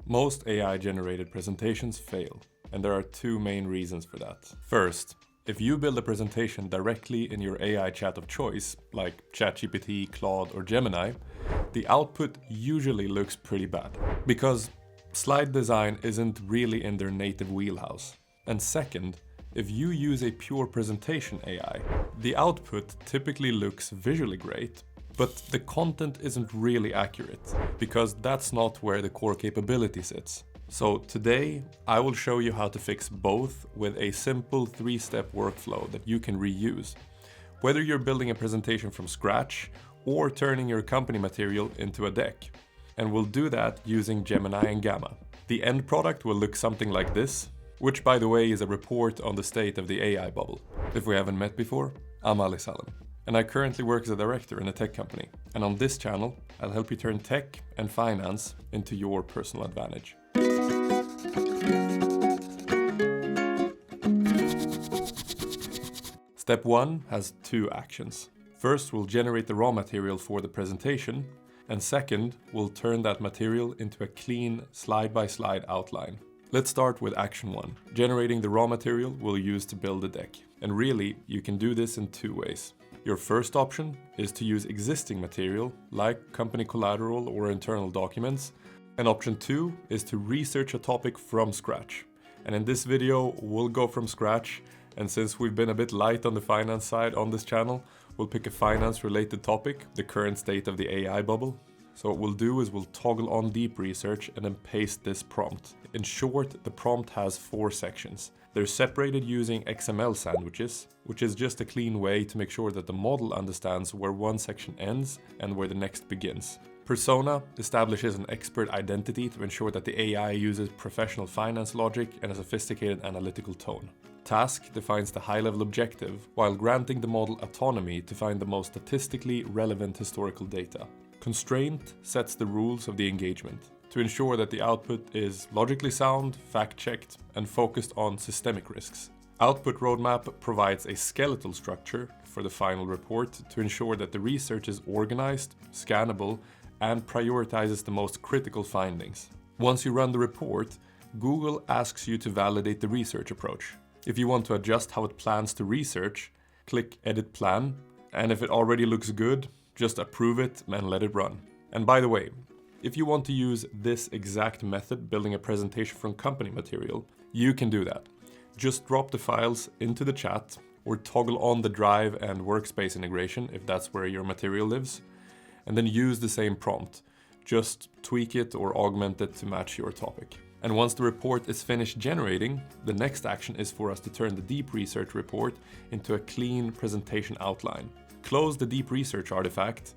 Most AI-generated presentations fail, and there are two main reasons for that. First, if you build a presentation directly in your AI chat of choice, like ChatGPT, Claude, or Gemini, the output usually looks pretty bad, because slide design isn't really in their native wheelhouse. And second, if you use a pure presentation AI, the output typically looks visually great, but the content isn't really accurate, because that's not where the core capability sits. So today, I will show you how to fix both with a simple 3-step workflow that you can reuse, whether you're building a presentation from scratch or turning your company material into a deck. And we'll do that using Gemini and Gamma. The end product will look something like this, which by the way is a report on the state of the AI bubble. If we haven't met before, I'm Ali Salam, and I currently work as a director in a tech company. And on this channel, I'll help you turn tech and finance into your personal advantage. Step 1 has 2 actions. First, we'll generate the raw material for the presentation, and second, we'll turn that material into a clean slide-by-slide outline. Let's start with action 1, generating the raw material we'll use to build the deck. And really, you can do this in 2 ways. Your first option is to use existing material, like company collateral or internal documents. And option 2 is to research a topic from scratch. And in this video, we'll go from scratch. And since we've been a bit light on the finance side on this channel, we'll pick a finance-related topic, the current state of the AI bubble. So what we'll do is we'll toggle on deep research and then paste this prompt. In short, the prompt has 4 sections. They're separated using XML sandwiches, which is just a clean way to make sure that the model understands where one section ends and where the next begins. Persona establishes an expert identity to ensure that the AI uses professional finance logic and a sophisticated analytical tone. Task defines the high-level objective, while granting the model autonomy to find the most statistically relevant historical data. Constraint sets the rules of the engagement to ensure that the output is logically sound, fact-checked, and focused on systemic risks. Output roadmap provides a skeletal structure for the final report to ensure that the research is organized, scannable, and prioritizes the most critical findings. Once you run the report, Google asks you to validate the research approach. If you want to adjust how it plans to research, click Edit Plan, and if it already looks good, just approve it and let it run. And by the way, if you want to use this exact method building a presentation from company material, you can do that. Just drop the files into the chat or toggle on the Drive and Workspace integration if that's where your material lives, and then use the same prompt. Just tweak it or augment it to match your topic. And once the report is finished generating, the next action is for us to turn the deep research report into a clean presentation outline. Close the deep research artifact,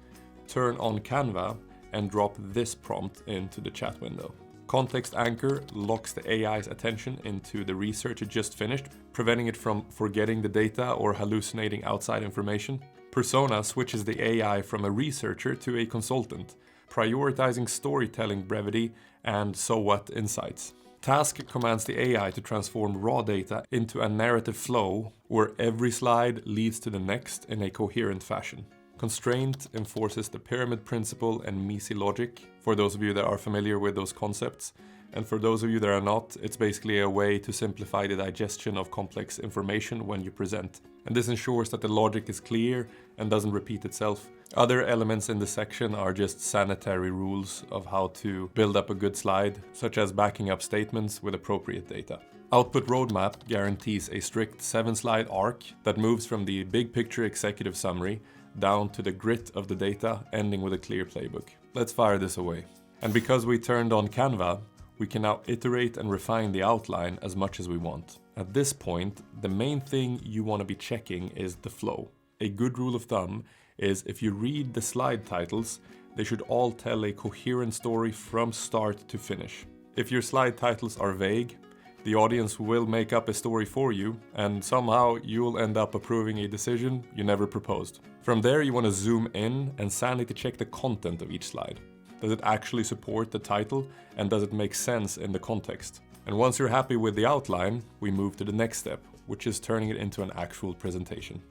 turn on Canva, and drop this prompt into the chat window. Context Anchor locks the AI's attention into the research it just finished, preventing it from forgetting the data or hallucinating outside information. Persona switches the AI from a researcher to a consultant, prioritizing storytelling brevity and so what insights. Task commands the AI to transform raw data into a narrative flow where every slide leads to the next in a coherent fashion. Constraint enforces the pyramid principle and MECE logic, for those of you that are familiar with those concepts. And for those of you that are not, it's basically a way to simplify the digestion of complex information when you present. And this ensures that the logic is clear and doesn't repeat itself. Other elements in the section are just sanitary rules of how to build up a good slide, such as backing up statements with appropriate data. Output Roadmap guarantees a strict 7-slide arc that moves from the big picture executive summary down to the grit of the data, ending with a clear playbook. Let's fire this away. And because we turned on Canva, we can now iterate and refine the outline as much as we want. At this point, the main thing you want to be checking is the flow. A good rule of thumb is if you read the slide titles, they should all tell a coherent story from start to finish. If your slide titles are vague, the audience will make up a story for you, and somehow you'll end up approving a decision you never proposed. From there, you want to zoom in and sanity check the content of each slide. Does it actually support the title, and does it make sense in the context? And once you're happy with the outline, we move to the next step, which is turning it into an actual presentation.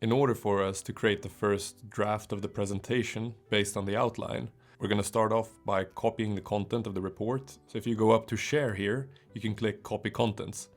In in order for us to create the first draft of the presentation based on the outline, we're going to start off by copying the content of the report. So if you go up to share here, you can click copy contents.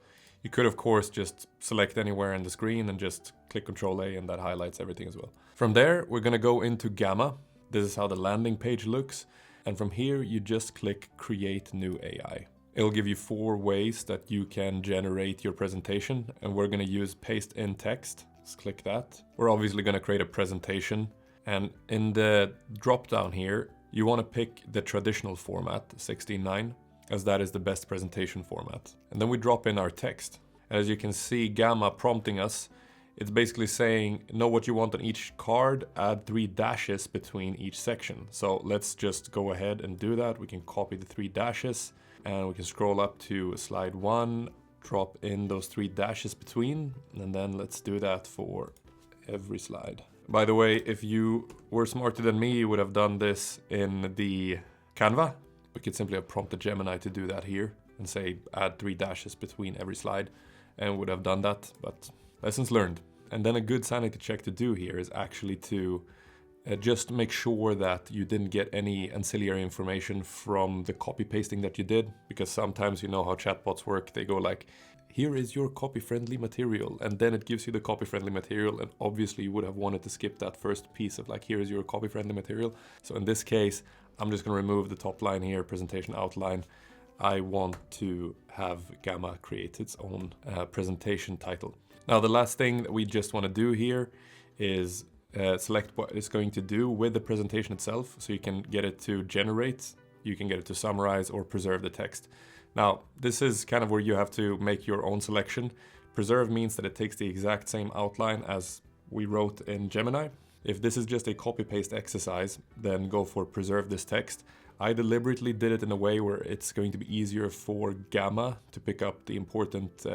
You could of course just select anywhere in the screen and just click Ctrl A and that highlights everything as well. From there, we're going to go into Gamma. This is how the landing page looks. And from here, you just click create new AI. It'll give you 4 ways that you can generate your presentation. And we're going to use paste in text. Let's click that. We're obviously going to create a presentation. And in the drop down here, you want to pick the traditional format, 16:9, as that is the best presentation format. And then we drop in our text. As you can see, Gamma prompting us, it's basically saying, know what you want on each card, add 3 dashes between each section. So let's just go ahead and do that. We can copy the 3 dashes and we can scroll up to slide 1, drop in those 3 dashes between, and then let's do that for every slide. By the way, if you were smarter than me, you would have done this in the Canva. We could simply have prompted Gemini to do that here and say add 3 dashes between every slide, and would have done that, but lessons learned. And then a good sanity check to do here is actually to just make sure that you didn't get any ancillary information from the copy pasting that you did, because sometimes you know how chatbots work. They go like, here is your copy-friendly material, and then it gives you the copy-friendly material, and obviously you would have wanted to skip that first piece of like, here is your copy-friendly material. So in this case, I'm just going to remove the top line here, presentation outline. I want to have Gamma create its own presentation title. Now, the last thing that we just want to do here is select what it's going to do with the presentation itself. So you can get it to generate, you can get it to summarize or preserve the text. Now, this is kind of where you have to make your own selection. Preserve means that it takes the exact same outline as we wrote in Gemini. If this is just a copy-paste exercise, then go for preserve this text. I deliberately did it in a way where it's going to be easier for Gamma to pick up the important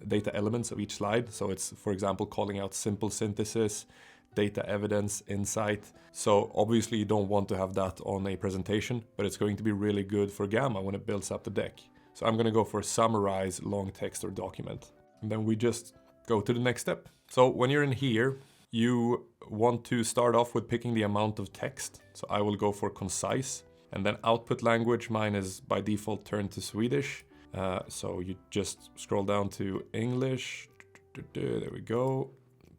data elements of each slide. So it's, for example, calling out simple synthesis, data evidence, insight. So obviously you don't want to have that on a presentation, but it's going to be really good for Gamma when it builds up the deck. So I'm going to go for summarize long text or document. And then we just go to the next step. So when you're in here, you want to start off with picking the amount of text. So I will go for concise. And then output language, mine is by default turned to Swedish. So you just scroll down to English. There we go.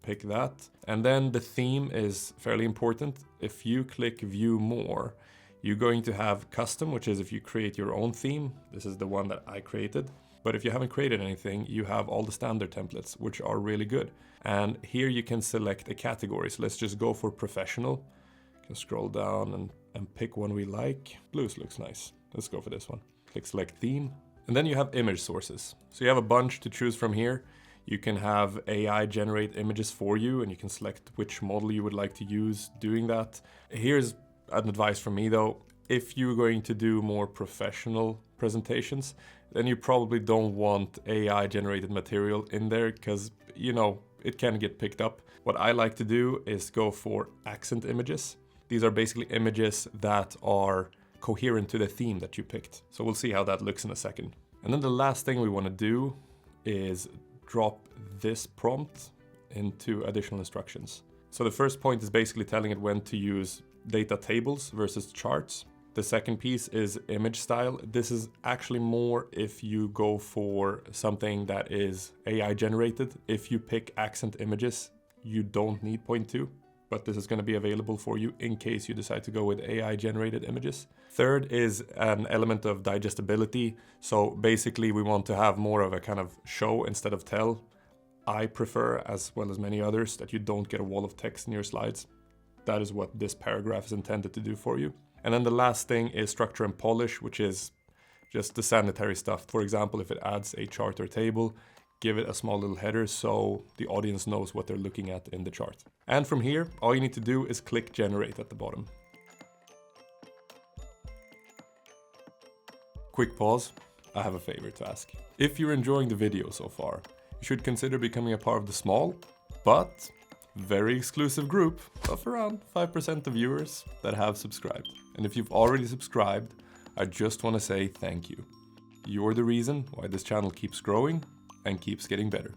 Pick that. And then the theme is fairly important. If you click view more, you're going to have custom, which is if you create your own theme. This is the one that I created. But if you haven't created anything, you have all the standard templates, which are really good. And here you can select a category. So let's just go for professional. You can scroll down and pick one we like. Blues looks nice. Let's go for this one. Click select theme. And then you have image sources. So you have a bunch to choose from here. You can have AI generate images for you, and you can select which model you would like to use doing that. Here's an advice from me though. If you're going to do more professional presentations, then you probably don't want AI generated material in there because, you know, it can get picked up. What I like to do is go for accent images. These are basically images that are coherent to the theme that you picked. So we'll see how that looks in a second. And then the last thing we want to do is drop this prompt into additional instructions. So the first point is basically telling it when to use data tables versus charts. The second piece is image style. This is actually more if you go for something that is AI generated. If you pick accent images, you don't need point 2, but this is going to be available for you in case you decide to go with AI generated images. Third is an element of digestibility. So basically we want to have more of a kind of show instead of tell. I prefer, as well as many others, that you don't get a wall of text in your slides. That is what this paragraph is intended to do for you. And then the last thing is structure and polish, which is just the sanitary stuff. For example, if it adds a chart or table, give it a small little header so the audience knows what they're looking at in the chart. And from here, all you need to do is click generate at the bottom. Quick pause, I have a favor to ask. If you're enjoying the video so far, you should consider becoming a part of the small, but very exclusive group of around 5% of viewers that have subscribed. And if you've already subscribed, I just want to say thank you. You're the reason why this channel keeps growing and keeps getting better.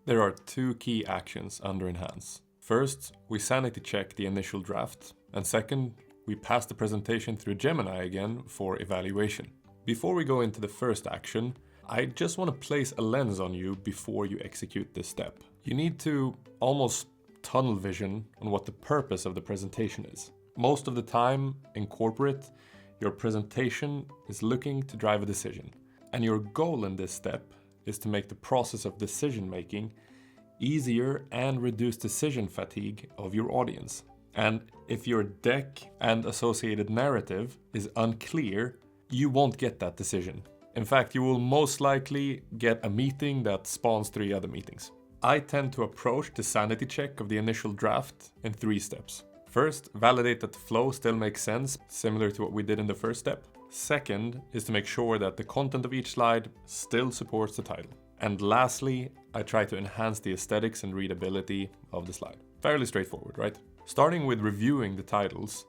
There are two key actions under Enhance. First, we sanity check the initial draft, and second, we pass the presentation through Gemini again for evaluation. Before we go into the first action, I just want to place a lens on you before you execute this step. You need to almost tunnel vision on what the purpose of the presentation is. Most of the time in corporate, your presentation is looking to drive a decision. And your goal in this step is to make the process of decision making easier and reduce decision fatigue of your audience. And if your deck and associated narrative is unclear, you won't get that decision. In fact, you will most likely get a meeting that spawns 3 other meetings. I tend to approach the sanity check of the initial draft in 3 steps. First, validate that the flow still makes sense, similar to what we did in the first step. Second is to make sure that the content of each slide still supports the title. And lastly, I try to enhance the aesthetics and readability of the slide. Fairly straightforward, right? Starting with reviewing the titles,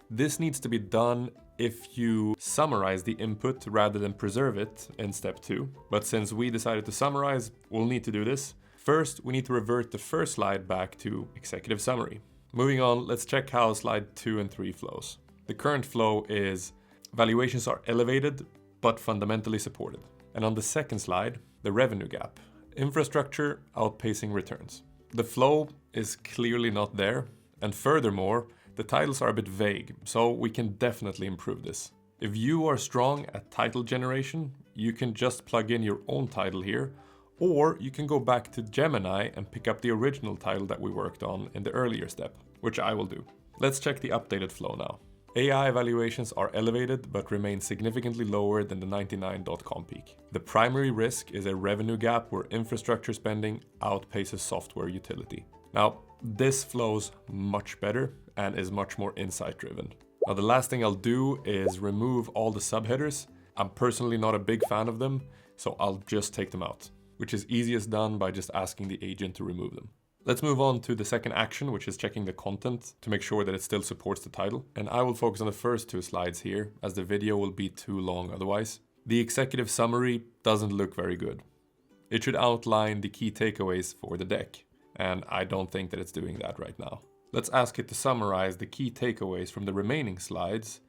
this needs to be done if you summarize the input rather than preserve it in step 2. But since we decided to summarize, we'll need to do this. First, we need to revert the first slide back to executive summary. Moving on, let's check how slide 2 and 3 flows. The current flow is valuations are elevated but fundamentally supported. And on the second slide, the revenue gap. Infrastructure outpacing returns. The flow is clearly not there, and furthermore, the titles are a bit vague, so we can definitely improve this. If you are strong at title generation, you can just plug in your own title here, or you can go back to Gemini and pick up the original title that we worked on in the earlier step, which I will do. Let's check the updated flow now. AI evaluations are elevated but remain significantly lower than the 99.com peak. The primary risk is a revenue gap where infrastructure spending outpaces software utility. Now, this flows much better and is much more insight driven. Now, the last thing I'll do is remove all the subheaders. I'm personally not a big fan of them, so I'll just take them out, which is easiest done by just asking the agent to remove them. Let's move on to the second action, which is checking the content to make sure that it still supports the title. And I will focus on the first 2 slides here, as the video will be too long otherwise. The executive summary doesn't look very good. It should outline the key takeaways for the deck, and I don't think that it's doing that right now. Let's ask it to summarize the key takeaways from the remaining slides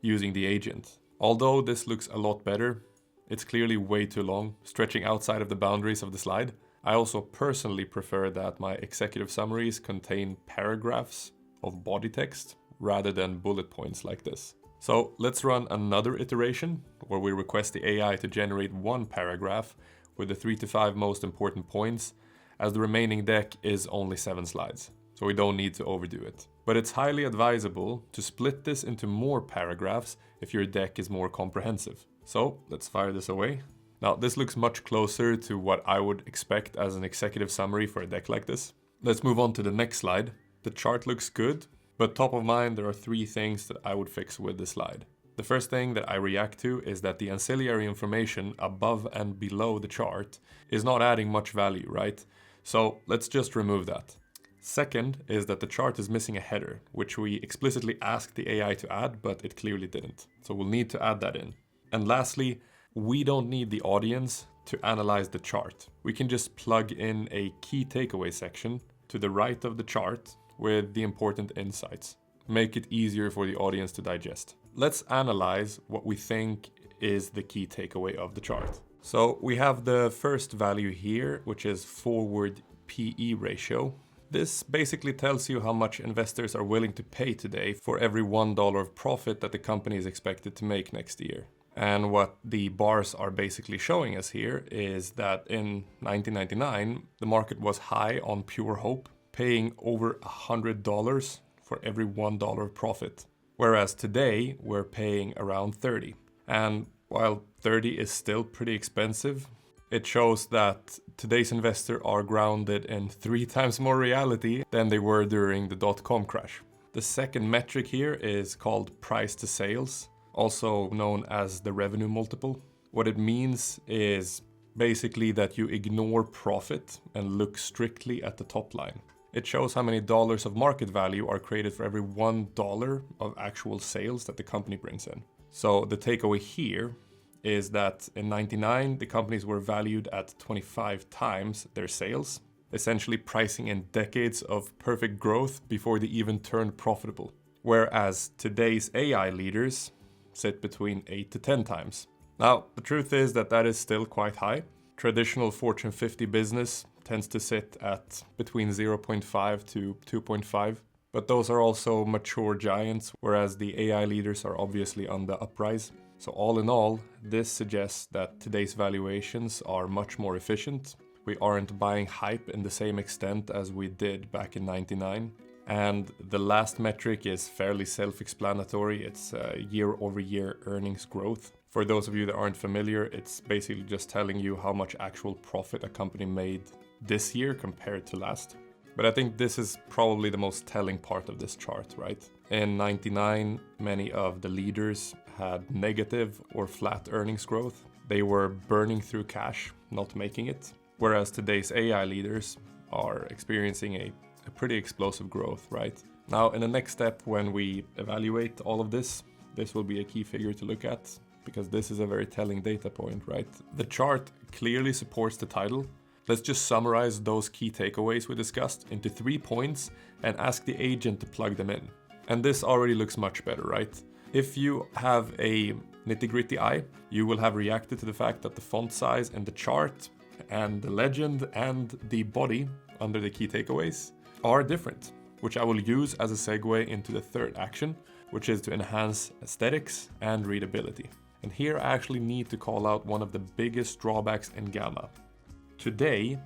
using the agent. Although this looks a lot better, it's clearly way too long, stretching outside of the boundaries of the slide. I also personally prefer that my executive summaries contain paragraphs of body text rather than bullet points like this. So let's run another iteration where we request the AI to generate 1 paragraph with the 3 to 5 most important points, as the remaining deck is only 7 slides. So we don't need to overdo it. But it's highly advisable to split this into more paragraphs if your deck is more comprehensive. So let's fire this away. Now, this looks much closer to what I would expect as an executive summary for a deck like this. Let's move on to the next slide. The chart looks good, but top of mind, there are 3 things that I would fix with this slide. The first thing that I react to is that the ancillary information above and below the chart is not adding much value, right? So let's just remove that. Second is that the chart is missing a header, which we explicitly asked the AI to add, but it clearly didn't. So we'll need to add that in. And lastly, we don't need the audience to analyze the chart. We can just plug in a key takeaway section to the right of the chart with the important insights. Make it easier for the audience to digest. Let's analyze what we think is the key takeaway of the chart. So we have the first value here, which is forward PE ratio. This basically tells you how much investors are willing to pay today for every $1 of profit that the company is expected to make next year. And what the bars are basically showing us here is that in 1999, the market was high on pure hope, paying over $100 for every $1 of profit. Whereas today, we're paying around 30. And while 30 is still pretty expensive, it shows that today's investors are grounded in 3 times more reality than they were during the dot-com crash. The second metric here is called price to sales, also known as the revenue multiple. What it means is basically that you ignore profit and look strictly at the top line. It shows how many dollars of market value are created for every $1 of actual sales that the company brings in. So the takeaway here is that in 99, the companies were valued at 25 times their sales. essentially pricing in decades of perfect growth before they even turned profitable. Whereas today's AI leaders sit between 8 to 10 times. Now, the truth is that that is still quite high. Traditional Fortune 50 business tends to sit at between 0.5 to 2.5. But those are also mature giants, whereas the AI leaders are obviously on the uprise. So all in all, this suggests that today's valuations are much more efficient. We aren't buying hype in the same extent as we did back in '99. And the last metric is fairly self-explanatory. It's year-over-year earnings growth. For those of you that aren't familiar, it's basically just telling you how much actual profit a company made this year compared to last. But I think this is probably the most telling part of this chart, right? In '99, many of the leaders had negative or flat earnings growth. They were burning through cash, not making it. Whereas today's AI leaders are experiencing a pretty explosive growth, right? Now, in the next step, when we evaluate all of this will be a key figure to look at, because this is a very telling data point, right? The chart clearly supports the title. Let's just summarize those key takeaways we discussed into 3 points and ask the agent to plug them in. And this already looks much better, right? If you have a nitty-gritty eye, you will have reacted to the fact that the font size in the chart and the legend and the body under the key takeaways are different, which I will use as a segue into the third action, which is to enhance aesthetics and readability. And here I actually need to call out one of the biggest drawbacks in Gamma. Today,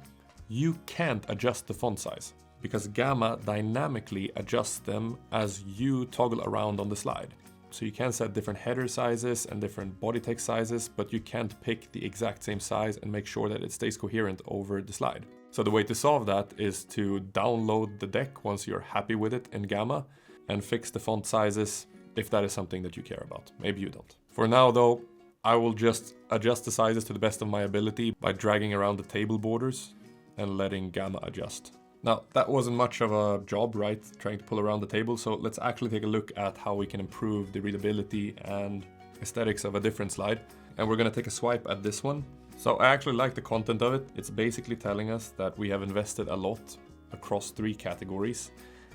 you can't adjust the font size because Gamma dynamically adjusts them as you toggle around on the slide. So you can set different header sizes and different body text sizes, but you can't pick the exact same size and make sure that it stays coherent over the slide. So the way to solve that is to download the deck once you're happy with it in Gamma and fix the font sizes if that is something that you care about. Maybe you don't. For now though, I will just adjust the sizes to the best of my ability by dragging around the table borders and letting Gamma adjust. Now, that wasn't much of a job, right? Trying to pull around the table. So let's actually take a look at how we can improve the readability and aesthetics of a different slide. And we're gonna take a swipe at this one. So I actually like the content of it. It's basically telling us that we have invested a lot across 3 categories.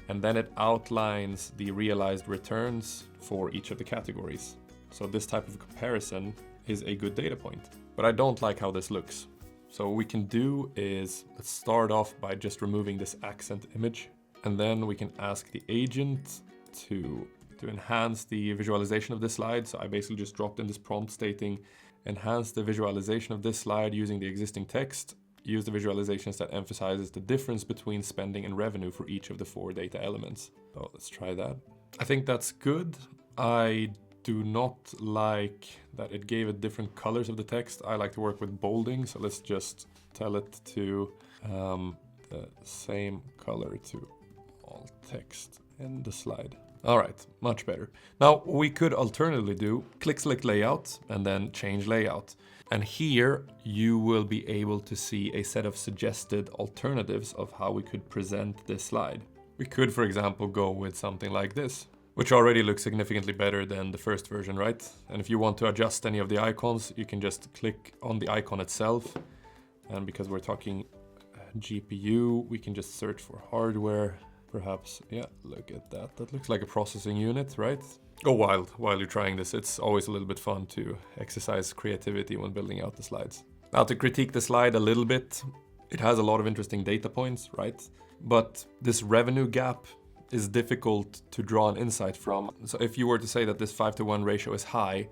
And then it outlines the realized returns for each of the categories. So this type of comparison is a good data point. But I don't like how this looks. So what we can do is, let's start off by just removing this accent image. And then we can ask the agent to enhance the visualization of this slide. So I basically just dropped in this prompt stating, enhance the visualization of this slide using the existing text. Use the visualizations that emphasizes the difference between spending and revenue for each of the 4 data elements. So let's try that. I think that's good. I do not like that it gave it different colors of the text. I like to work with bolding, so let's just tell it to the same color to all text in the slide. All right, much better. Now we could alternatively do click select layout and then change layout. And here you will be able to see a set of suggested alternatives of how we could present this slide. We could, for example, go with something like this, which already looks significantly better than the first version, right? And if you want to adjust any of the icons, you can just click on the icon itself. And because we're talking GPU, we can just search for hardware, perhaps. Yeah, look at that. That looks like a processing unit, right? Go wild while you're trying this. It's always a little bit fun to exercise creativity when building out the slides. Now to critique the slide a little bit, it has a lot of interesting data points, right? But this revenue gap is difficult to draw an insight from. So if you were to say that this 5-to-1 ratio is high,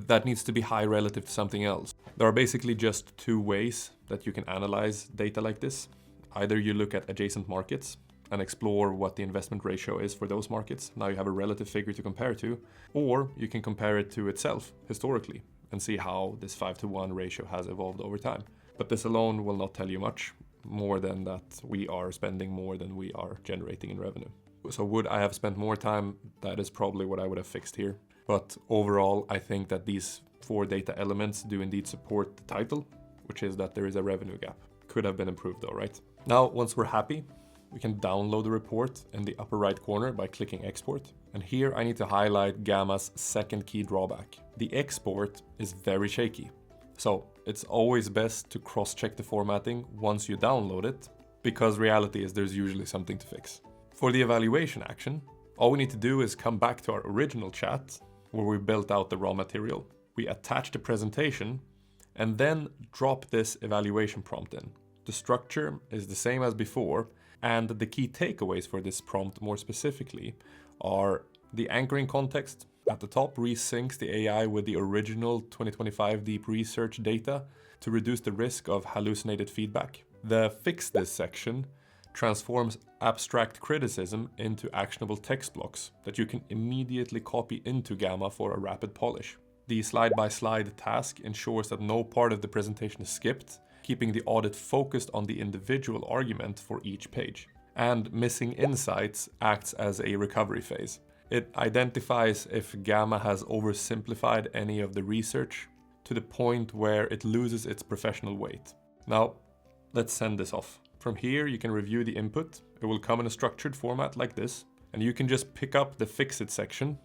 that needs to be high relative to something else. There are basically just 2 ways that you can analyze data like this. Either you look at adjacent markets and explore what the investment ratio is for those markets. Now you have a relative figure to compare to, or you can compare it to itself historically and see how this 5-to-1 ratio has evolved over time. But this alone will not tell you much more than that we are spending more than we are generating in revenue. So would I have spent more time? That is probably what I would have fixed here. But overall, I think that these 4 data elements do indeed support the title, which is that there is a revenue gap. Could have been improved though, right? Now, once we're happy, we can download the report in the upper right corner by clicking export. And here I need to highlight Gamma's second key drawback. The export is very shaky. So it's always best to cross-check the formatting once you download it because reality is there's usually something to fix. For the evaluation action, all we need to do is come back to our original chat where we built out the raw material. We attach the presentation and then drop this evaluation prompt in. The structure is the same as before, and the key takeaways for this prompt more specifically are the anchoring context. At the top, resyncs the AI with the original 2025 deep research data to reduce the risk of hallucinated feedback. The fix this section transforms abstract criticism into actionable text blocks that you can immediately copy into Gamma for a rapid polish. The slide-by-slide task ensures that no part of the presentation is skipped, keeping the audit focused on the individual argument for each page. And missing insights acts as a recovery phase. It identifies if Gamma has oversimplified any of the research to the point where it loses its professional weight. Now, let's send this off. From here, you can review the input. It will come in a structured format like this, and you can just pick up the fix it section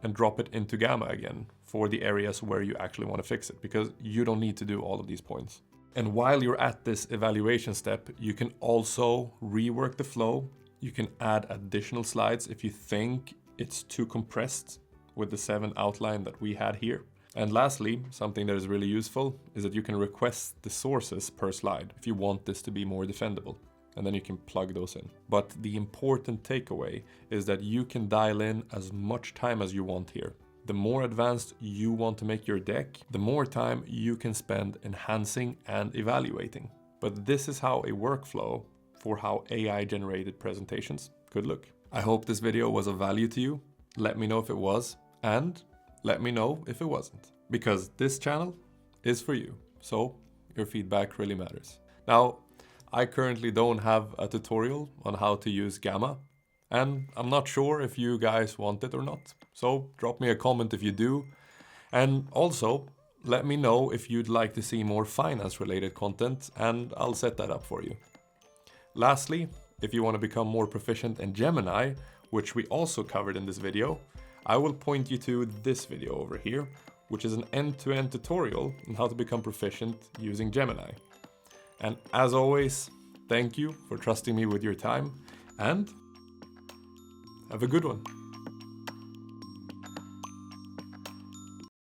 and drop it into Gamma again for the areas where you actually want to fix it, because you don't need to do all of these points. And while you're at this evaluation step, you can also rework the flow. You can add additional slides if you think it's too compressed with the 7 outline that we had here. And lastly, something that is really useful is that you can request the sources per slide if you want this to be more defendable. And then you can plug those in. But the important takeaway is that you can dial in as much time as you want here. The more advanced you want to make your deck, the more time you can spend enhancing and evaluating. But this is how a workflow for how AI generated presentations could look. I hope this video was of value to you. Let me know if it was, and let me know if it wasn't, because this channel is for you. So your feedback really matters. Now, I currently don't have a tutorial on how to use Gamma, and I'm not sure if you guys want it or not. So drop me a comment if you do. And also, let me know if you'd like to see more finance-related content, and I'll set that up for you. Lastly, if you want to become more proficient in Gemini, which we also covered in this video, I will point you to this video over here, which is an end-to-end tutorial on how to become proficient using Gemini. And as always, thank you for trusting me with your time, and have a good one.